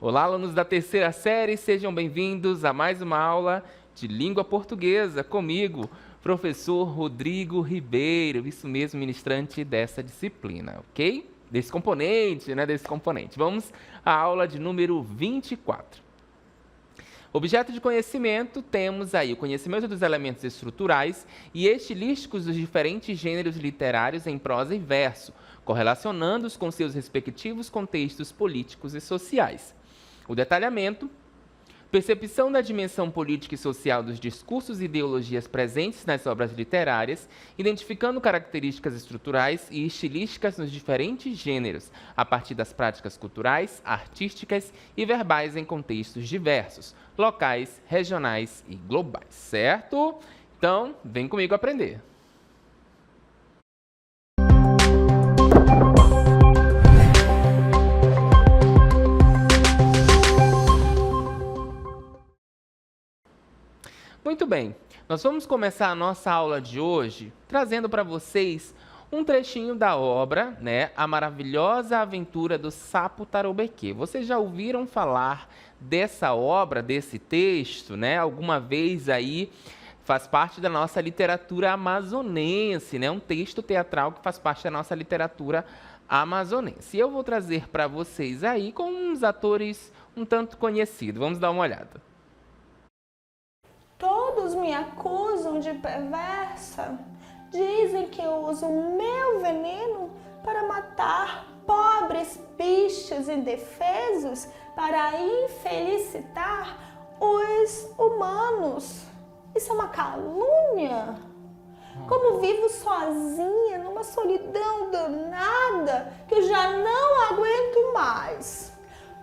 Olá, alunos da terceira série, sejam bem-vindos a mais uma aula de língua portuguesa comigo, professor Rodrigo Ribeiro, isso mesmo, ministrante dessa disciplina, ok? Desse componente, né, desse componente. Vamos à aula de número 24. Objeto de conhecimento, temos aí o conhecimento dos elementos estruturais e estilísticos dos diferentes gêneros literários em prosa e verso, correlacionando-os com seus respectivos contextos políticos e sociais. O detalhamento, percepção da dimensão política e social dos discursos e ideologias presentes nas obras literárias, identificando características estruturais e estilísticas nos diferentes gêneros, a partir das práticas culturais, artísticas e verbais em contextos diversos, locais, regionais e globais, certo? Então, vem comigo aprender. Muito bem, nós vamos começar a nossa aula de hoje trazendo para vocês um trechinho da obra, né, A Maravilhosa Aventura do Sapo Taroubequê. Vocês já ouviram falar dessa obra, desse texto, né? Alguma vez aí faz parte da nossa literatura amazonense, né? Um texto teatral que faz parte da nossa literatura amazonense. E eu vou trazer para vocês aí com uns atores um tanto conhecidos. Vamos dar uma olhada. Todos me acusam de perversa. Dizem que eu uso o meu veneno para matar pobres bichos indefesos, para infelicitar os humanos. Isso é uma calúnia. Como vivo sozinha, numa solidão danada, que eu já não aguento mais.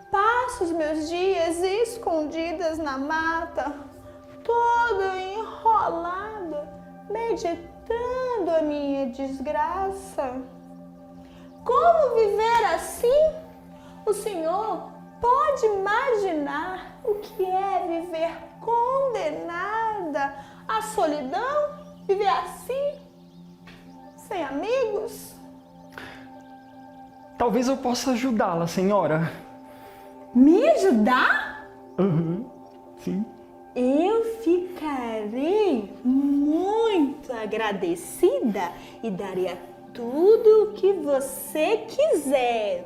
Passo os meus dias escondidas na mata, toda enrolada, meditando a minha desgraça. Como viver assim? O Senhor pode imaginar o que é viver condenada à solidão? Viver assim, sem amigos? Talvez eu possa ajudá-la, senhora. Me ajudar? Sim. Eu ficarei muito agradecida e daria tudo o que você quiser.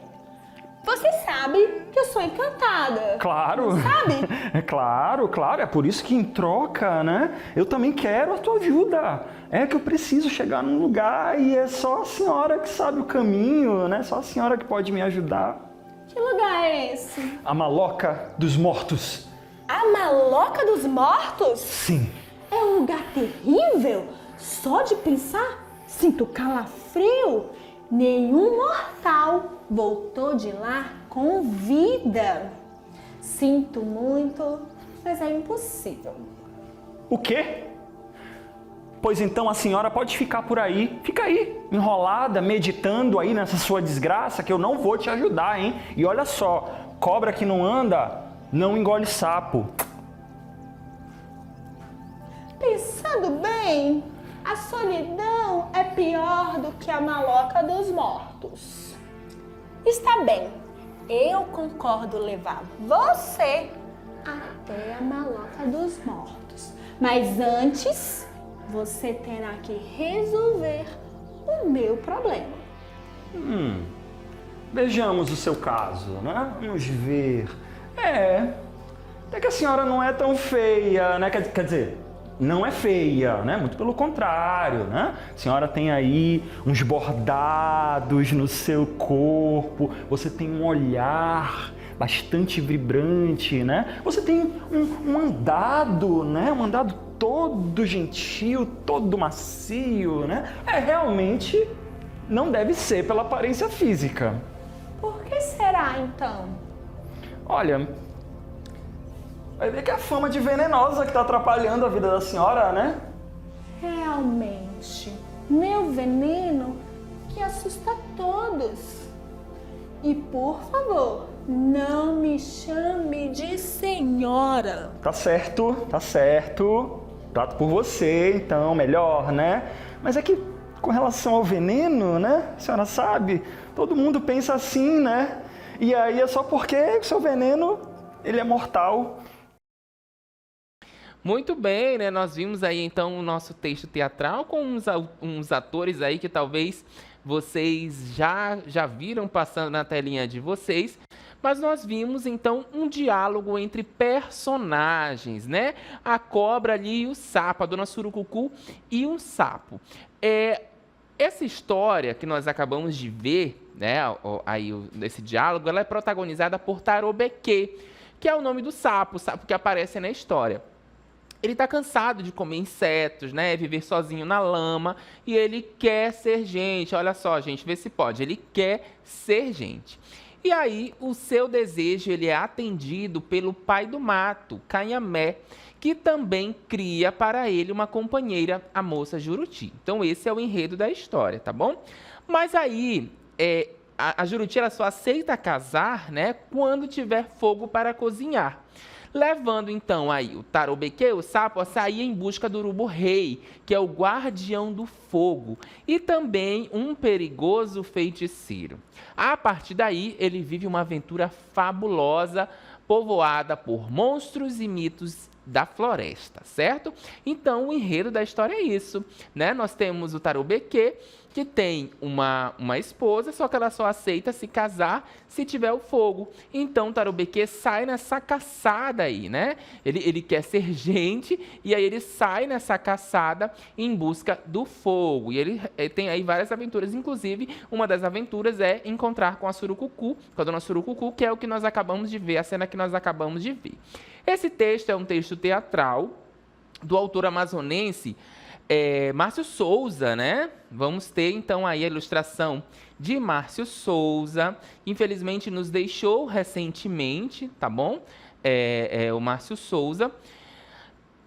Você sabe que eu sou encantada. Claro. Sabe? É claro. É por isso que em troca, né? Eu também quero a tua ajuda. É que eu preciso chegar num lugar e é só a senhora que sabe o caminho, né? Só a senhora que pode me ajudar. Que lugar é esse? A Maloca dos Mortos. A Maloca dos Mortos? Sim. É um lugar terrível. Só de pensar, sinto calafrio. Nenhum mortal voltou de lá com vida. Sinto muito, mas é impossível. O quê? Pois então a senhora pode ficar por aí. Fica aí, enrolada, meditando aí nessa sua desgraça, que eu não vou te ajudar, hein? E olha só, cobra que não anda, não engole sapo. Pensando bem, a solidão é pior do que a Maloca dos Mortos. Está bem, eu concordo levar você até a Maloca dos Mortos. Mas antes, você terá que resolver o meu problema. Vejamos o seu caso, né? Vamos ver. Até que a senhora não é tão feia, né? Quer dizer, não é feia, né? Muito pelo contrário, né? A senhora tem aí uns bordados no seu corpo, você tem um olhar bastante vibrante, né? Você tem um andado, né? Um andado todo gentil, todo macio, né? Realmente não deve ser pela aparência física. Por que será então? Olha, vai ver que é a fama de venenosa que está atrapalhando a vida da senhora, né? Realmente, meu veneno que assusta todos. E por favor, não me chame de senhora. Tá certo. Trato por você, então, melhor, né? Mas é que com relação ao veneno, né? A senhora sabe, todo mundo pensa assim, né? E aí é só porque o seu veneno, ele é mortal. Muito bem, né? Nós vimos aí então o nosso texto teatral com uns atores aí que talvez vocês já viram passando na telinha de vocês, mas nós vimos então um diálogo entre personagens, né? A cobra ali e o sapo, a dona Surucucu e um sapo. Essa história que nós acabamos de ver, né? Aí esse diálogo, ela é protagonizada por Tarobequê, que é o nome do sapo, o sapo que aparece na história. Ele está cansado de comer insetos, né? Viver sozinho na lama, e ele quer ser gente. Olha só, gente, vê se pode. Ele quer ser gente. E aí, o seu desejo ele é atendido pelo pai do mato, Canhamé, que também cria para ele uma companheira, a moça Juruti. Então, esse é o enredo da história, tá bom? Mas aí, a Juruti ela só aceita casar, né, quando tiver fogo para cozinhar. Levando então aí o Tarobequê, o sapo, a sair em busca do urubu-rei, que é o guardião do fogo, e também um perigoso feiticeiro. A partir daí, ele vive uma aventura fabulosa, povoada por monstros e mitos da floresta, certo? Então, o enredo da história é isso, né? Nós temos o Tarobequê, que tem uma esposa, só que ela só aceita se casar se tiver o fogo. Então, Tarobequê sai nessa caçada aí, né? Ele quer ser gente, e aí ele sai nessa caçada em busca do fogo. E ele tem aí várias aventuras, inclusive, uma das aventuras é encontrar com a Surucucu, com a dona Surucucu, que é o que nós acabamos de ver, a cena que nós acabamos de ver. Esse texto é um texto teatral do autor amazonense Márcio Souza, né? Vamos ter então aí a ilustração de Márcio Souza, infelizmente nos deixou recentemente, tá bom? O Márcio Souza.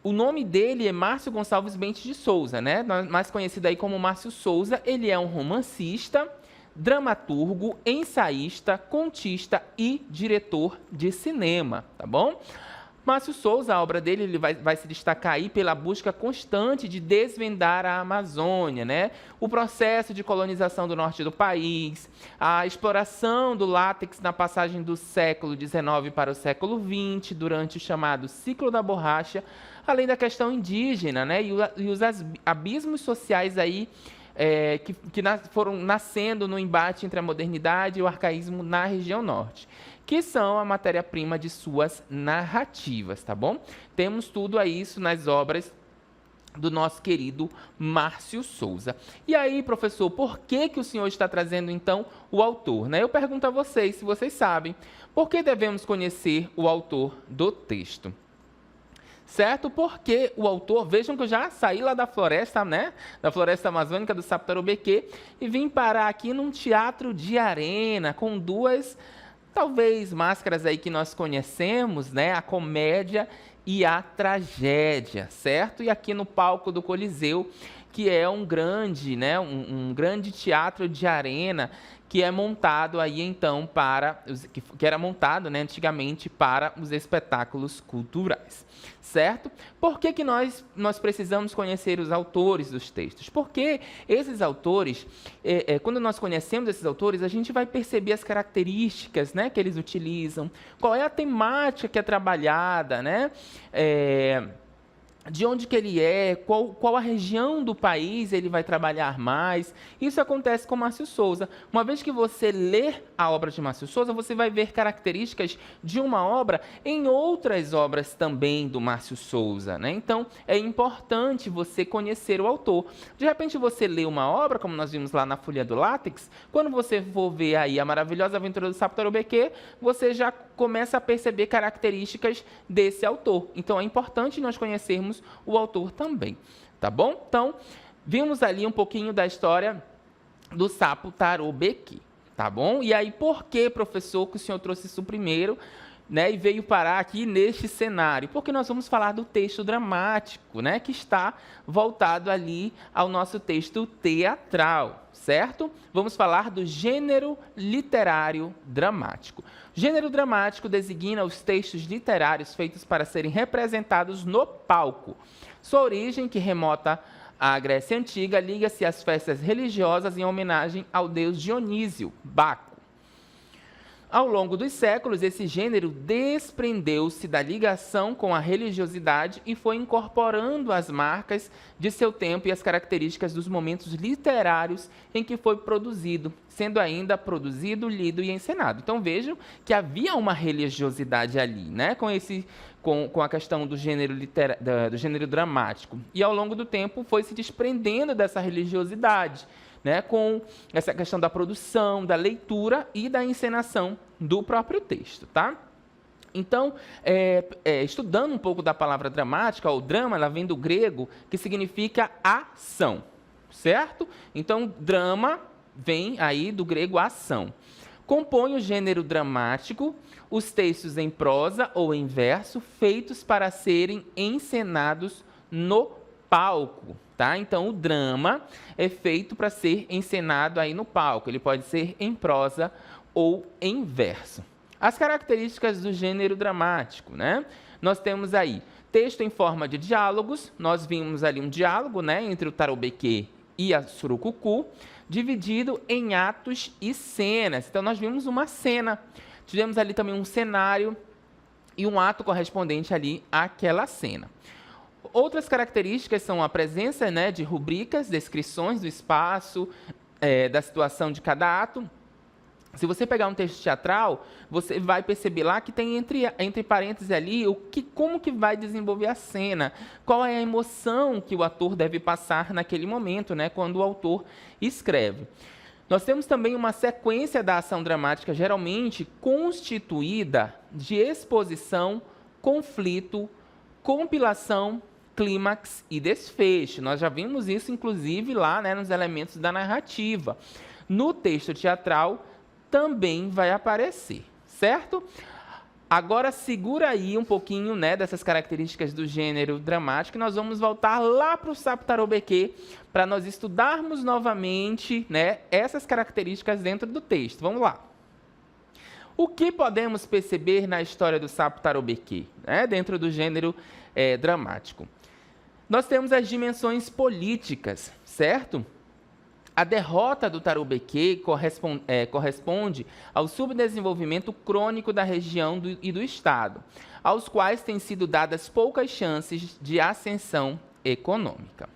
O nome dele é Márcio Gonçalves Bentes de Souza, né? Mais conhecido aí como Márcio Souza. Ele é um romancista, dramaturgo, ensaísta, contista e diretor de cinema, tá bom? Márcio Souza, a obra dele, ele vai se destacar aí pela busca constante de desvendar a Amazônia, né? O processo de colonização do norte do país, a exploração do látex na passagem do século XIX para o século XX, durante o chamado ciclo da borracha, além da questão indígena, né? E os abismos sociais aí que foram nascendo no embate entre a modernidade e o arcaísmo na região norte, que são a matéria-prima de suas narrativas, tá bom? Temos tudo isso nas obras do nosso querido Márcio Souza. E aí, professor, por que o senhor está trazendo, então, o autor, né? Eu pergunto a vocês, se vocês sabem, por que devemos conhecer o autor do texto? Certo? Porque o autor, vejam que eu já saí lá da floresta, né? Da floresta amazônica do Sapo Tarobequê, e vim parar aqui num teatro de arena, com duas, talvez, máscaras aí que nós conhecemos, né? A comédia e a tragédia, certo? E aqui no palco do Coliseu, que é um grande, né? Um grande teatro de arena, que é montado aí então que era montado, né, antigamente para os espetáculos culturais, certo? Por que nós precisamos conhecer os autores dos textos? Porque esses autores, quando nós conhecemos esses autores, a gente vai perceber as características, né, que eles utilizam, qual é a temática que é trabalhada, né? De onde que ele é, qual a região do país ele vai trabalhar mais. Isso acontece com Márcio Souza. Uma vez que você lê a obra de Márcio Souza, você vai ver características de uma obra em outras obras também do Márcio Souza, né? Então, é importante você conhecer o autor. De repente, você lê uma obra, como nós vimos lá na Folha do Látex, quando você for ver aí a maravilhosa aventura do Sapo Tarobequê, você já começa a perceber características desse autor. Então, é importante nós conhecermos o autor também, tá bom? Então, vimos ali um pouquinho da história do Sapo Tarobequê, tá bom? E aí, por que, professor, que o senhor trouxe isso primeiro, né, e veio parar aqui neste cenário? Porque nós vamos falar do texto dramático, né, que está voltado ali ao nosso texto teatral, certo? Vamos falar do gênero literário dramático. Gênero dramático designa os textos literários feitos para serem representados no palco. Sua origem, que remota à Grécia Antiga, liga-se às festas religiosas em homenagem ao deus Dionísio, Baco. Ao longo dos séculos, esse gênero desprendeu-se da ligação com a religiosidade e foi incorporando as marcas de seu tempo e as características dos momentos literários em que foi produzido, sendo ainda produzido, lido e encenado. Então vejam que havia uma religiosidade ali, né, com a questão do gênero, do gênero dramático. E ao longo do tempo foi se desprendendo dessa religiosidade, né, com essa questão da produção, da leitura e da encenação do próprio texto, tá? Então, estudando um pouco da palavra dramática, o drama, ela vem do grego, que significa ação, certo? Então, drama vem aí do grego ação. Compõe o gênero dramático os textos em prosa ou em verso feitos para serem encenados no palco. Tá? Então, o drama é feito para ser encenado aí no palco. Ele pode ser em prosa ou em verso. As características do gênero dramático, né? Nós temos aí texto em forma de diálogos. Nós vimos ali um diálogo, né, entre o taroubequê e a surucucu, dividido em atos e cenas. Então, nós vimos uma cena. Tivemos ali também um cenário e um ato correspondente ali àquela cena. Outras características são a presença, né, de rubricas, descrições do espaço, da situação de cada ato. Se você pegar um texto teatral, você vai perceber lá que tem entre parênteses ali como que vai desenvolver a cena, qual é a emoção que o ator deve passar naquele momento, né, quando o autor escreve. Nós temos também uma sequência da ação dramática, geralmente constituída de exposição, conflito, compilação, clímax e desfecho. Nós já vimos isso, inclusive, lá, né, nos elementos da narrativa. No texto teatral também vai aparecer, certo? Agora, segura aí um pouquinho, né, dessas características do gênero dramático e nós vamos voltar lá para o sapo taroubequê para nós estudarmos novamente, né, essas características dentro do texto. Vamos lá. O que podemos perceber na história do sapo taroubequê, né, dentro do gênero dramático? Nós temos as dimensões políticas, certo? A derrota do taroubequê corresponde ao subdesenvolvimento crônico da região e do Estado, aos quais têm sido dadas poucas chances de ascensão econômica.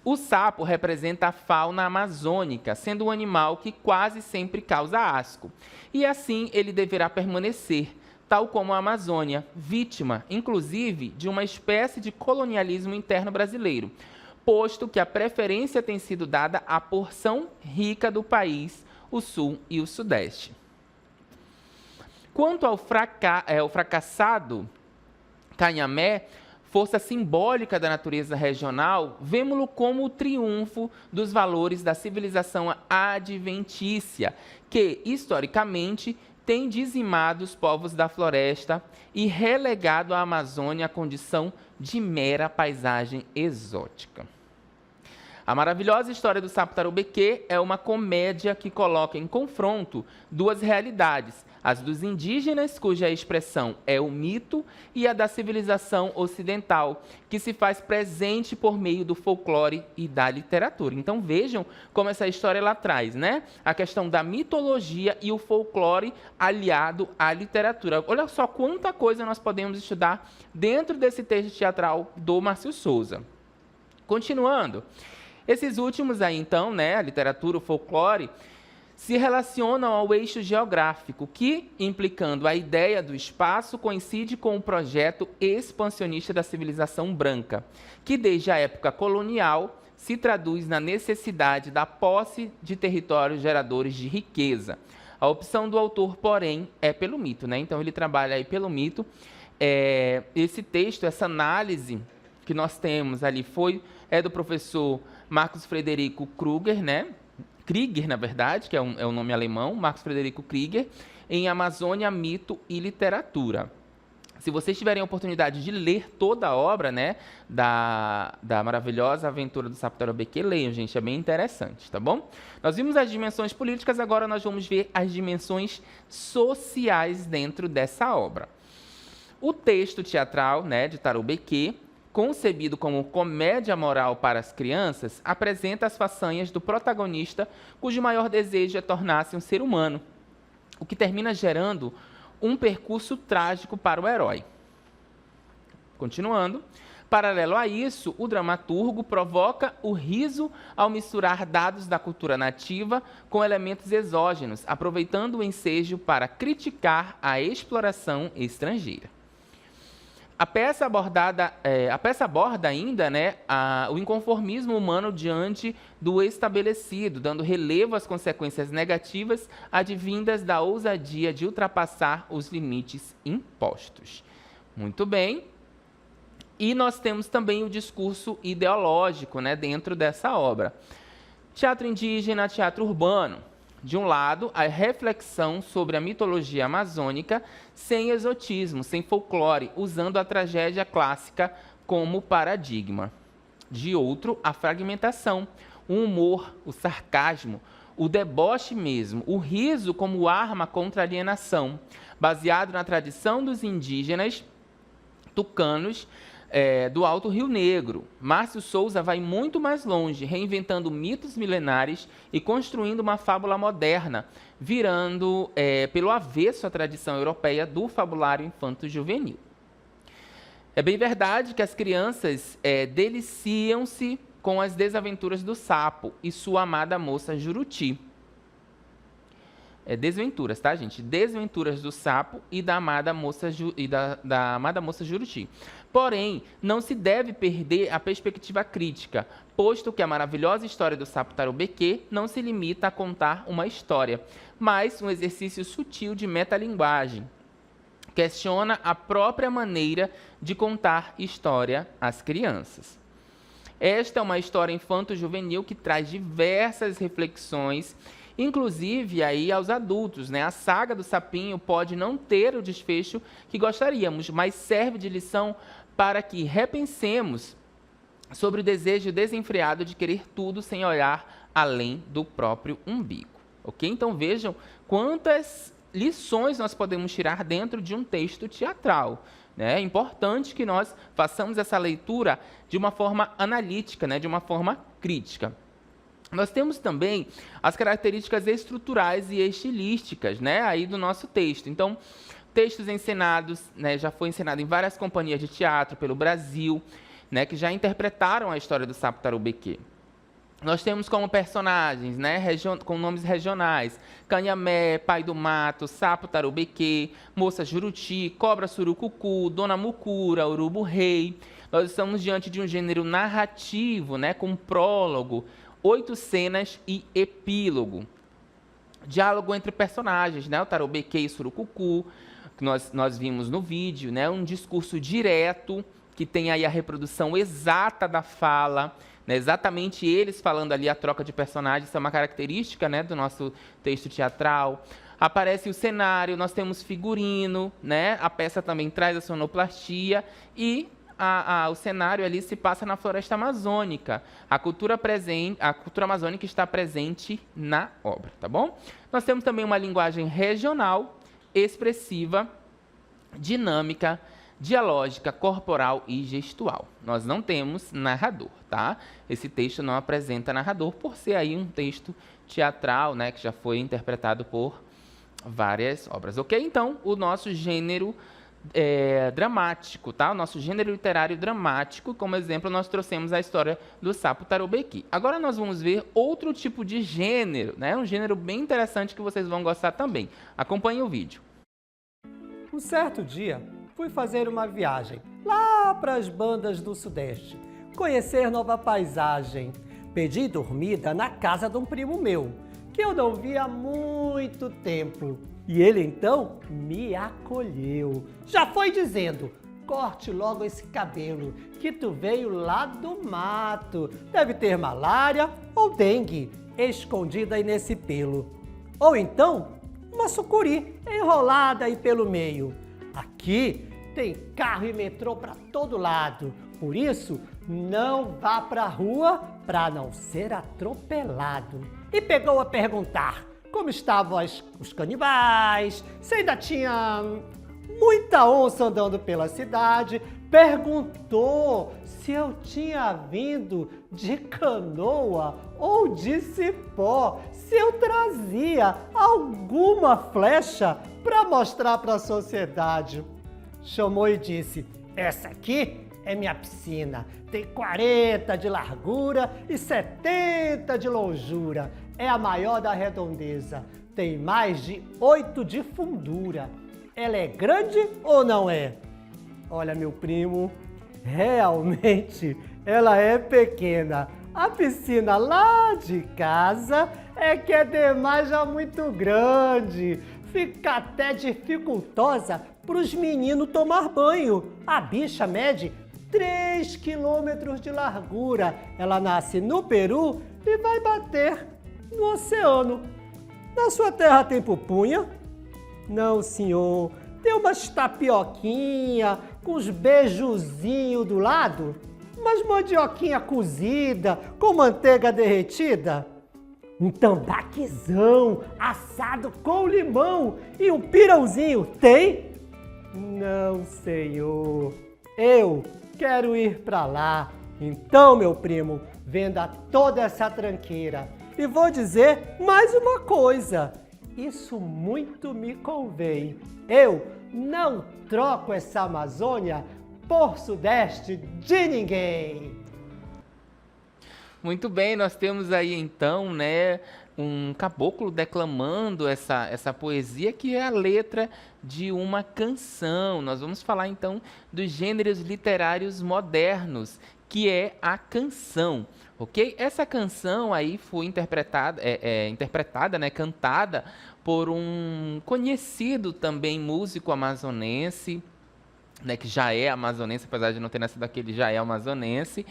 O sapo representa a fauna amazônica, sendo um animal que quase sempre causa asco, e assim ele deverá permanecer, tal como a Amazônia, vítima, inclusive, de uma espécie de colonialismo interno brasileiro, posto que a preferência tem sido dada à porção rica do país, o Sul e o Sudeste. Quanto ao fracassado canhamé, força simbólica da natureza regional, vemo-lo como o triunfo dos valores da civilização adventícia, que, historicamente, tem dizimado os povos da floresta e relegado a Amazônia à condição de mera paisagem exótica. A maravilhosa história do sapo taroubequê é uma comédia que coloca em confronto duas realidades, as dos indígenas, cuja expressão é o mito, e a da civilização ocidental, que se faz presente por meio do folclore e da literatura. Então vejam como essa história ela traz, né, a questão da mitologia e o folclore aliado à literatura. Olha só quanta coisa nós podemos estudar dentro desse texto teatral do Márcio Souza. Continuando, esses últimos aí então, né, a literatura, o folclore, se relacionam ao eixo geográfico, que, implicando a ideia do espaço, coincide com o projeto expansionista da civilização branca, que desde a época colonial se traduz na necessidade da posse de territórios geradores de riqueza. A opção do autor, porém, é pelo mito, né? Então ele trabalha aí pelo mito. Esse texto, essa análise que nós temos ali é do professor Marcos Frederico Krüger, né? Krieger, na verdade, que é um nome alemão, Marcos Frederico Krieger, em Amazônia, Mito e Literatura. Se vocês tiverem a oportunidade de ler toda a obra, né, da maravilhosa aventura do sapo taroubequê, leiam, gente, é bem interessante, tá bom? Nós vimos as dimensões políticas, agora nós vamos ver as dimensões sociais dentro dessa obra. O texto teatral, né, de taroubequê, concebido como comédia moral para as crianças, apresenta as façanhas do protagonista, cujo maior desejo é tornar-se um ser humano. o que termina gerando um percurso trágico para o herói. Continuando. Paralelo a isso, o dramaturgo provoca o riso ao misturar dados da cultura nativa com elementos exógenos, aproveitando o ensejo para criticar a exploração estrangeira. A peça aborda ainda, né, o inconformismo humano diante do estabelecido, dando relevo às consequências negativas advindas da ousadia de ultrapassar os limites impostos. Muito bem. E nós temos também o discurso ideológico, né, dentro dessa obra. Teatro indígena, teatro urbano. De um lado, a reflexão sobre a mitologia amazônica sem exotismo, sem folclore, usando a tragédia clássica como paradigma. De outro, a fragmentação, o humor, o sarcasmo, o deboche mesmo, o riso como arma contra a alienação, baseado na tradição dos indígenas tucanos, do Alto Rio Negro. Márcio Souza vai muito mais longe, reinventando mitos milenares e construindo uma fábula moderna, virando pelo avesso a tradição europeia do fabulário infanto-juvenil. É bem verdade que as crianças deliciam-se com as desaventuras do sapo e sua amada moça Juruti. Desventuras, tá, gente? Desventuras do sapo e da amada moça, da amada moça Juruti. Porém, não se deve perder a perspectiva crítica, posto que a maravilhosa história do sapo Tarubequê não se limita a contar uma história, mas um exercício sutil de metalinguagem. Questiona a própria maneira de contar história às crianças. Esta é uma história infanto-juvenil que traz diversas reflexões, inclusive aí aos adultos, né? A saga do sapinho pode não ter o desfecho que gostaríamos, mas serve de lição para que repensemos sobre o desejo desenfreado de querer tudo sem olhar além do próprio umbigo. Ok? Então vejam quantas lições nós podemos tirar dentro de um texto teatral. É importante que nós façamos essa leitura de uma forma analítica, né? De uma forma crítica. Nós temos também as características estruturais e estilísticas, né, aí do nosso texto. Então, textos encenados, né, já foi encenado em várias companhias de teatro pelo Brasil, né, que já interpretaram a história do sapo Tarubequê. Nós temos como personagens, né, com nomes regionais, Canhamé, Pai do Mato, Sapo Tarubequê, Moça Juruti, Cobra Surucucu, Dona Mucura, Urubu Rei. Nós estamos diante de um gênero narrativo, né, com prólogo, 8 cenas e epílogo. Diálogo entre personagens, né? O Tarubequê e Surucucu, que nós vimos no vídeo, né? Um discurso direto, que tem aí a reprodução exata da fala, né? Exatamente eles falando ali, a troca de personagens, isso é uma característica, né, do nosso texto teatral. Aparece o cenário, nós temos figurino, né? A peça também traz a sonoplastia e o cenário ali se passa na floresta amazônica. A cultura amazônica está presente na obra, tá bom? Nós temos também uma linguagem regional, expressiva, dinâmica, dialógica, corporal e gestual. Nós não temos narrador, tá? Esse texto não apresenta narrador, por ser aí um texto teatral, né, que já foi interpretado por várias obras, ok? Então, o nosso gênero dramático, tá? O nosso gênero literário dramático, como exemplo, nós trouxemos a história do sapo Tarubequê. Agora nós vamos ver outro tipo de gênero, né? Um gênero bem interessante que vocês vão gostar também. Acompanhe o vídeo. Um certo dia, fui fazer uma viagem lá para as bandas do Sudeste, conhecer nova paisagem. Pedi dormida na casa de um primo meu, que eu não via há muito tempo. E ele então me acolheu. Já foi dizendo: corte logo esse cabelo, que tu veio lá do mato. Deve ter malária ou dengue escondida aí nesse pelo. Ou então, uma sucuri enrolada aí pelo meio. Aqui tem carro e metrô para todo lado. Por isso, não vá pra rua para não ser atropelado. E pegou a perguntar como estavam os canibais, se ainda tinha muita onça andando pela cidade. Perguntou se eu tinha vindo de canoa ou de cipó se eu trazia alguma flecha para mostrar para a sociedade. Chamou e disse: essa aqui é minha piscina, tem 40 de largura e 70 de longura, é a maior da redondeza, tem mais de 8 de fundura. Ela é grande ou não é? Olha, meu primo, realmente ela é pequena. A piscina lá de casa é que é demais, já muito grande. Fica até dificultosa para os meninos tomar banho. A bicha mede 3 quilômetros de largura. Ela nasce no Peru e vai bater no oceano. Na sua terra tem pupunha? Não, senhor. Tem umas tapioquinha com os beijuzinhos do lado? Umas mandioquinha cozida com manteiga derretida? Um tambaquizão assado com limão e um pirãozinho, tem? Não, senhor. Eu quero ir pra lá. Então, meu primo, venda toda essa tranqueira. E vou dizer mais uma coisa. Isso muito me convém. Eu não troco essa Amazônia por Sudeste de ninguém. Muito bem, nós temos aí então, né, um caboclo declamando essa poesia que é a letra de uma canção. Nós vamos falar então dos gêneros literários modernos, que é a canção, ok? Essa canção aí foi interpretada, né, cantada por um conhecido também músico amazonense, né, que já é amazonense, apesar de não ter nascido aqui, ele já é amazonense,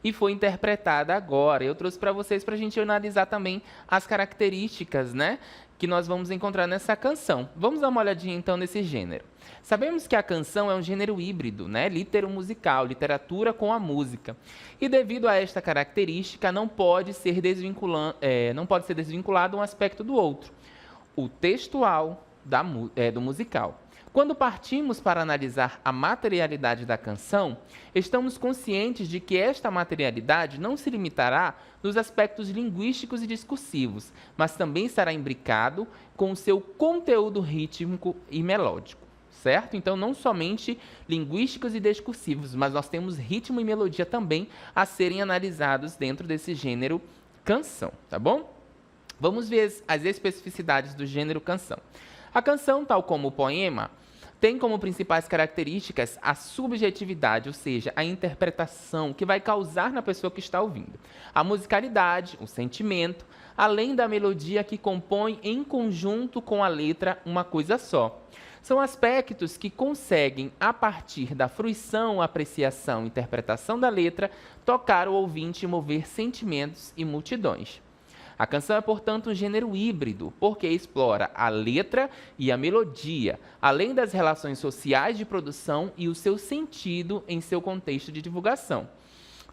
e foi interpretada agora. Eu trouxe para vocês para a gente analisar também as características, né, que nós vamos encontrar nessa canção. Vamos dar uma olhadinha então nesse gênero. Sabemos que a canção é um gênero híbrido, né, litero-musical, literatura com a música. E devido a esta característica, não pode ser desvinculado um aspecto do outro, o textual do musical. Quando partimos para analisar a materialidade da canção, estamos conscientes de que esta materialidade não se limitará nos aspectos linguísticos e discursivos, mas também estará imbricado com o seu conteúdo rítmico e melódico, certo? Então, não somente linguísticos e discursivos, mas nós temos ritmo e melodia também a serem analisados dentro desse gênero canção, tá bom? Vamos ver as especificidades do gênero canção. A canção, tal como o poema, tem como principais características a subjetividade, ou seja, a interpretação que vai causar na pessoa que está ouvindo, a musicalidade, o sentimento, além da melodia que compõe em conjunto com a letra uma coisa só. São aspectos que conseguem, a partir da fruição, apreciação e interpretação da letra, tocar o ouvinte e mover sentimentos e multidões. A canção é, portanto, um gênero híbrido, porque explora a letra e a melodia, além das relações sociais de produção e o seu sentido em seu contexto de divulgação.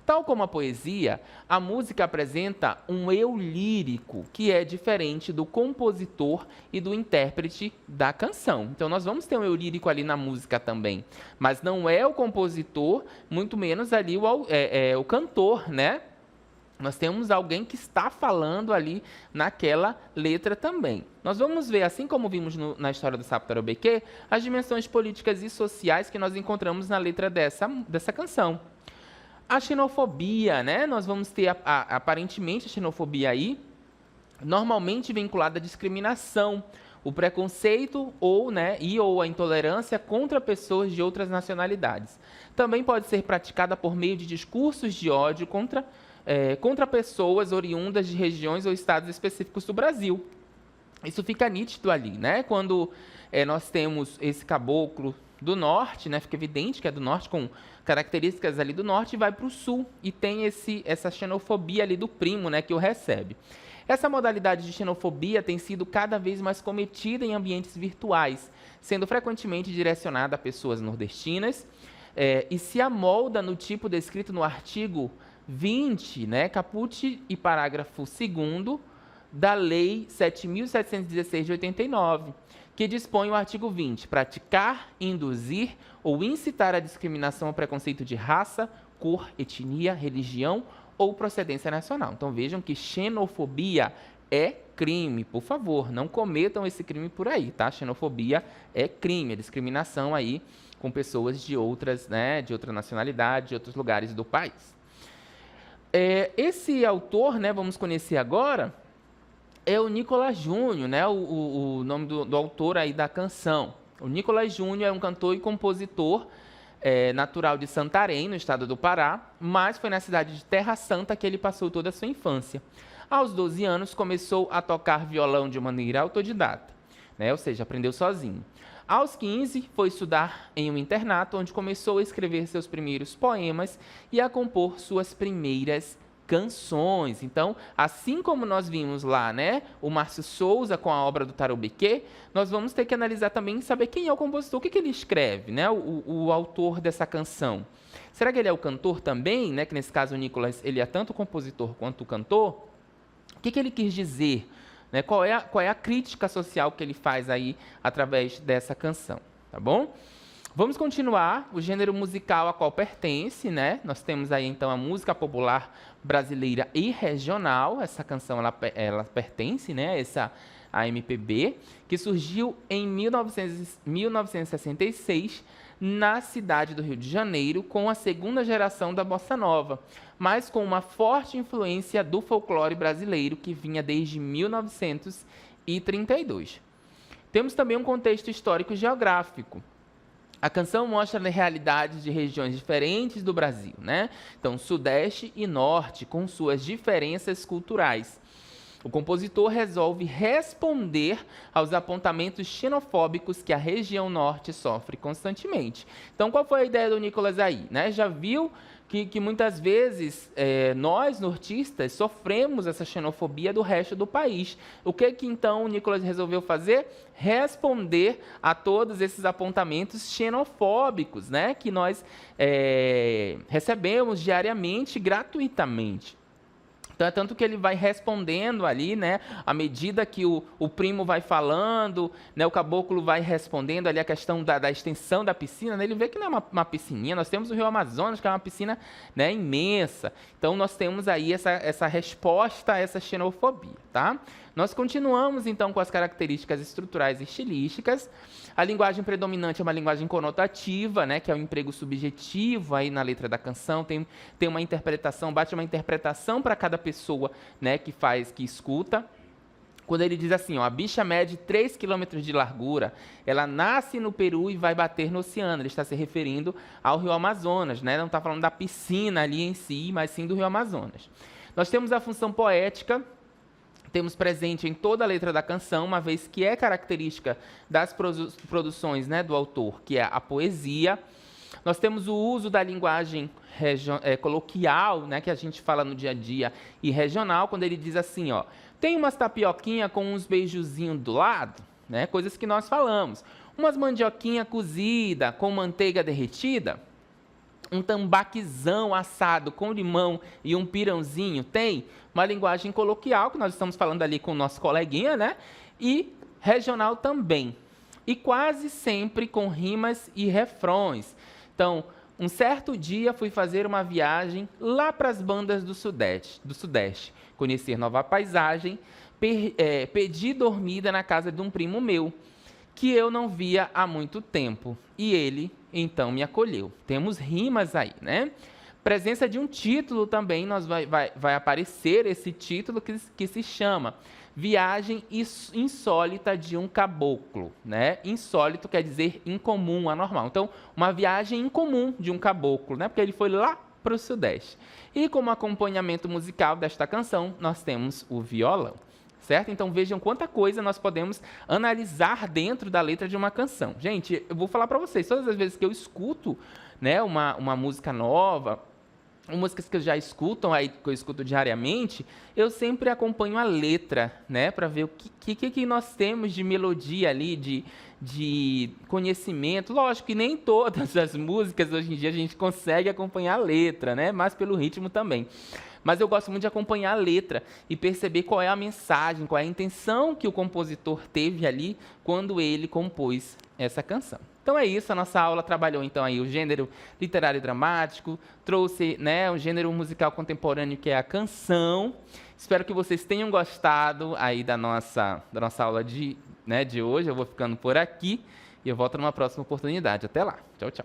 Tal como a poesia, a música apresenta um eu lírico, que é diferente do compositor e do intérprete da canção. Então, nós vamos ter um eu lírico ali na música também, mas não é o compositor, muito menos ali o cantor, né? Nós temos alguém que está falando ali naquela letra também. Nós vamos ver, assim como vimos na história do Sapo Tarobequê, as dimensões políticas e sociais que nós encontramos na letra dessa canção. A xenofobia, né? Nós vamos ter aparentemente a xenofobia aí, normalmente vinculada à discriminação, o preconceito ou a intolerância contra pessoas de outras nacionalidades. Também pode ser praticada por meio de discursos de ódio contra pessoas oriundas de regiões ou estados específicos do Brasil. Isso fica nítido ali, né? Quando nós temos esse caboclo do norte, né? Fica evidente que é do norte, com características ali do norte, e vai para o sul, e tem essa xenofobia ali do primo, né? Que o recebe. Essa modalidade de xenofobia tem sido cada vez mais cometida em ambientes virtuais, sendo frequentemente direcionada a pessoas nordestinas, e se amolda no tipo descrito no artigo 20, né, caput e parágrafo 2º da Lei 7.716 de 89, que dispõe o artigo 20, praticar, induzir ou incitar a discriminação ou preconceito de raça, cor, etnia, religião ou procedência nacional. Então vejam que xenofobia é crime, por favor, não cometam esse crime por aí, tá? Xenofobia é crime, é discriminação aí com pessoas de outras, né, de outra nacionalidade, de outros lugares do país. Esse autor, né, vamos conhecer agora, é o Nicolás Júnior, né, o nome do autor aí da canção. O Nicolás Júnior é um cantor e compositor natural de Santarém, no estado do Pará, mas foi na cidade de Terra Santa que ele passou toda a sua infância. Aos 12 anos, começou a tocar violão de maneira autodidata, né, ou seja, aprendeu sozinho. Aos 15, foi estudar em um internato, onde começou a escrever seus primeiros poemas e a compor suas primeiras canções. Então, assim como nós vimos lá, né, o Márcio Souza com a obra do Taroubequê, nós vamos ter que analisar também e saber quem é o compositor, o que ele escreve, né, o autor dessa canção. Será que ele é o cantor também, né, que nesse caso o Nicolás, ele é tanto o compositor quanto o cantor? O que ele quis dizer? Né, qual é a crítica social que ele faz aí através dessa canção, tá bom? Vamos continuar, o gênero musical a qual pertence, né? Nós temos aí então a música popular brasileira e regional. Essa canção ela pertence, né, a MPB, que surgiu em 1966 na cidade do Rio de Janeiro com a segunda geração da bossa nova, mas com uma forte influência do folclore brasileiro que vinha desde 1932. Temos também um contexto histórico e geográfico. A canção mostra a realidade de regiões diferentes do Brasil, né? Então, Sudeste e Norte, com suas diferenças culturais. O compositor resolve responder aos apontamentos xenofóbicos que a região Norte sofre constantemente. Então, qual foi a ideia do Nicolás aí, né? Já viu que muitas vezes nós, nortistas, sofremos essa xenofobia do resto do país. O que então o Nicolás resolveu fazer? Responder a todos esses apontamentos xenofóbicos, né, que nós recebemos diariamente, gratuitamente. Então, é tanto que ele vai respondendo ali, né, à medida que o primo vai falando, né, o caboclo vai respondendo ali a questão da extensão da piscina, né, ele vê que não é uma piscininha, nós temos o Rio Amazonas, que é uma piscina, né, imensa. Então, nós temos aí essa resposta a essa xenofobia, tá? Nós continuamos, então, com as características estruturais e estilísticas. A linguagem predominante é uma linguagem conotativa, né, que é o emprego subjetivo aí na letra da canção, tem uma interpretação, bate uma interpretação para cada pessoa, né, que escuta. Quando ele diz assim, ó, a bicha mede 3 km de largura, ela nasce no Peru e vai bater no oceano. Ele está se referindo ao Rio Amazonas, né? Não está falando da piscina ali em si, mas sim do Rio Amazonas. Nós temos a função poética, temos presente em toda a letra da canção, uma vez que é característica das produções, né, do autor, que é a poesia. Nós temos o uso da linguagem coloquial, né, que a gente fala no dia a dia, e regional, quando ele diz assim, ó, tem umas tapioquinha com uns beijozinhos do lado, né, coisas que nós falamos. Umas mandioquinha cozida com manteiga derretida, um tambaquizão assado com limão e um pirãozinho, tem uma linguagem coloquial, que nós estamos falando ali com o nosso coleguinha, né? E regional também. E quase sempre com rimas e refrões. Então, um certo dia fui fazer uma viagem lá para as bandas do Sudeste, conhecer nova paisagem, pedi dormida na casa de um primo meu, que eu não via há muito tempo, e ele, então, me acolheu. Temos rimas aí, né? Presença de um título também, vai aparecer esse título que se chama Viagem Insólita de um Caboclo, né? Insólito quer dizer incomum, anormal. Então, uma viagem incomum de um caboclo, né? Porque ele foi lá para o Sudeste. E como acompanhamento musical desta canção, nós temos o violão. Certo? Então vejam quanta coisa nós podemos analisar dentro da letra de uma canção. Gente, eu vou falar para vocês, todas as vezes que eu escuto, né, uma música nova, músicas que eu já escutam aí, que eu escuto diariamente, eu sempre acompanho a letra, né, para ver o que nós temos de melodia ali, de conhecimento. Lógico que nem todas as músicas hoje em dia a gente consegue acompanhar a letra, né, mas pelo ritmo também. Mas eu gosto muito de acompanhar a letra e perceber qual é a mensagem, qual é a intenção que o compositor teve ali quando ele compôs essa canção. Então é isso, a nossa aula trabalhou então aí o gênero literário e dramático, trouxe, né, um gênero musical contemporâneo que é a canção. Espero que vocês tenham gostado aí da nossa aula de hoje. Eu vou ficando por aqui e eu volto numa próxima oportunidade. Até lá. Tchau, tchau.